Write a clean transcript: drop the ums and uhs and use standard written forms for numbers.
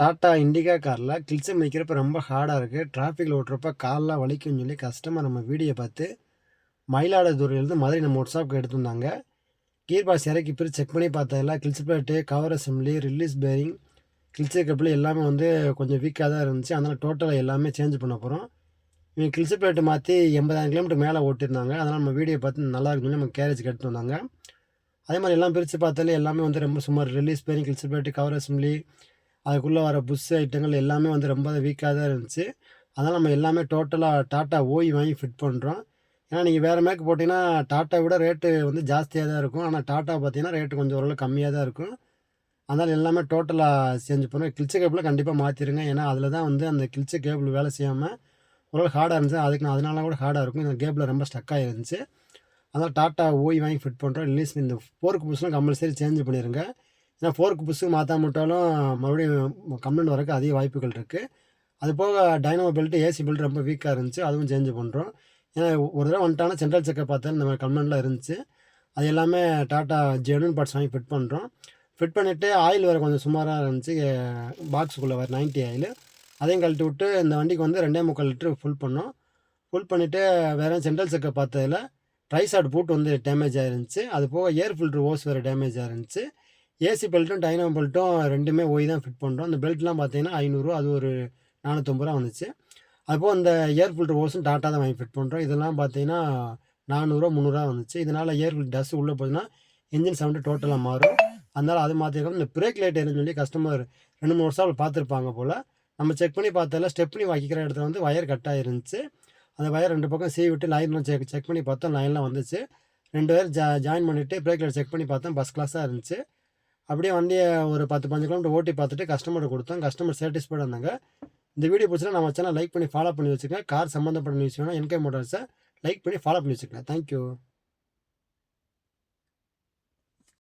Tata Indica காரில் கில்ஸை மிதிக்கிறப்ப ரொம்ப ஹார்டாக இருக்குது. டிராஃபிக்கில் ஓட்டுறப்ப கால்லாம் வலிக்கும்னு சொல்லி கஸ்டமர் நம்ம வீடியோ பார்த்து மயிலாடுதுறையிலேருந்து மதுரை நம்ம ஒர்க்ஷாப்புக்கு எடுத்துருந்தாங்க. கீர் பாக்ஸ் இறக்கி பிரித்து செக் பண்ணி பார்த்ததில்ல கில்ஸ் plate, cover assembly, release bearing, கில்ஸு கப்பில் எல்லாமே வந்து கொஞ்சம் வீக்காக தான் இருந்துச்சு. அதனால் டோட்டலாக எல்லாமே சேஞ்ச் பண்ண போகிறோம். இவங்க கில்ஸு பிளேட்டு மாற்றி 80,000 கிலோமீட்டர் மேலே ஓட்டியிருந்தாங்க. அதனால் நம்ம வீடியோ பார்த்து நல்லா இருக்குன்னு சொல்லி நம்ம கேரேஜுக்கு எடுத்து வந்தாங்க. அதே மாதிரி எல்லாம் பிரித்து பார்த்தாலே எல்லாமே வந்து ரொம்ப சுமார் ரிலீஸ் பேரிங், கில்ஸு பிளேட்டு, கவர் அசம்பிளி, அதுக்குள்ளே வர புஷ் ஐட்டங்கள் எல்லாமே வந்து ரொம்ப வீக்காக தான் இருந்துச்சு. அதனால் நம்ம எல்லாமே டோட்டலாக டாட்டா ஓய் வாங்கி ஃபிட் பண்ணுறோம். ஏன்னா நீங்கள் வேறு மேக் போட்டிங்கன்னா டாட்டா விட ரேட்டு வந்து ஜாஸ்தியாக தான் இருக்கும். ஆனால் டாட்டா பார்த்தீங்கன்னா ரேட்டு கொஞ்சம் ஓரளவு கம்மியாக தான் இருக்கும். அதனால் எல்லாமே டோட்டலாக சேஞ்ச் பண்ணுறோம். கில்ஸு கேபிள் கண்டிப்பாக மாற்றிடுங்க. ஏன்னா அதில் தான் வந்து அந்த கில்ஸு கேபிள் வேலை செய்யாமல் ஓரளவு ஹார்டாக இருந்துச்சு. அதனால கூட ஹார்டாக இருக்கும். இந்த கேபிள் ரொம்ப ஸ்டக் ஆகிருந்துச்சு. அதனால் டாட்டா ஓய் வாங்கி ஃபிட் பண்ணுறோம். ரிலீஸ் இந்த ஃபோர்க் புஷ்லாம் கம்பல்சரி சேஞ்ச் பண்ணிடுங்க. ஏன்னா ஃபோர்க் புஷ்ஷு மாற்றாம விட்டாலும் மறுபடியும் கம்ப்ளைண்ட் வரக்கு அதிக வாய்ப்புகள் இருக்குது. அது போக டைனமோ பெல்ட்டு, ஏசி பெல்ட் ரொம்ப வீக்காக இருந்துச்சு. அதுவும் சேஞ்ச் பண்ணுறோம். ஏன்னா ஒரு தடவை வந்துட்டாலும் சென்ட்ரல் செக்கப் பார்த்தாலும் இந்த மாதிரி கம்ப்ளைண்ட்லாம் இருந்துச்சு. அது எல்லாமே டாட்டா ஜெனுவின் பார்ட்ஸ் வாங்கி ஃபிட் பண்ணுறோம். ஃபிட் பண்ணிவிட்டு ஆயில் வேறு கொஞ்சம் சுமாராக இருந்துச்சு. பாக்ஸுக்குள்ளே வர 90 ஆயில் அதையும் கழட்டி விட்டு இந்த வண்டிக்கு வந்து 2.25 லிட்டரு ஃபுல் பண்ணோம். ஃபுல் பண்ணிவிட்டு வேறு சென்ட்ரல் செக்கப் பார்த்ததில் ட்ரைசாட் பூட் வந்து டேமேஜ் ஆகிருந்துச்சு. அது போக ஏர் ஃபில்ட்ரு ஓஸ் வேறு டேமேஜ் ஆகிருந்துச்சு. ஏசி பெல்ட்டும் டைனமோ பெல்ட்டும் ரெண்டுமே ஓய் தான் ஃபிட் பண்ணுறோம். இந்த பெல்ட்லாம் பார்த்தீங்கன்னா 500, அது ஒரு 450 வந்துச்சு. அதுபோல் இந்த ஏர் ஃபில்ட்ரு ஓஸும் டாட்டா தான் வாங்கி ஃபிட் பண்ணுறோம். இதெல்லாம் பார்த்தீங்கன்னா 400, 300 வந்துச்சு. இதனால் ஏர் ஃபில்ட் டஸ்ட் உள்ளே போச்சுன்னா இன்ஜின் சவுண்டு டோட்டலாக மாறும். அதனால் அது மாற்றிருக்கோம். இந்த பிரேக் லைட் எதுன்னு சொல்லி கஸ்டமர் 2-3 வருஷம் பார்த்துருப்பாங்க போல். நம்ம செக் பண்ணி பார்த்ததில் ஸ்டெப்னி வைக்கிற இடத்துல வந்து ஒயர் கட் ஆகிருந்துச்சு. அந்த ஒயர் 2 பக்கம் சீவி விட்டு லைன்லாம் செக் பண்ணி பார்த்தோம். லைன்லாம் வந்துச்சு. 2 ஒயர் ஜாயின் பண்ணிவிட்டு பிரேக் லைட் செக் பண்ணி பார்த்தோம். ஃபஸ்ட் கிளாஸாக இருந்துச்சு. அப்படியே வண்டியை ஒரு 10-15 கிலோமீட்டர் ஓட்டி பார்த்துட்டு கஸ்டமர்கிட்ட கொடுத்தோம். கஸ்டமர் சாட்டிஸ்ஃபைடாக இருந்தாங்க. இந்த வீடியோ பிடிச்சினா நம்ம சேனல் லைக் பண்ணி ஃபாலோ பண்ணி வச்சுக்கோங்க. கார் சம்மந்தப்பட்ட நியூஸ் வேணும் என்கே மோட்டார்ஸை லைக் பண்ணி ஃபாலோ பண்ணி வச்சுக்கோங்க. தேங்க்யூ.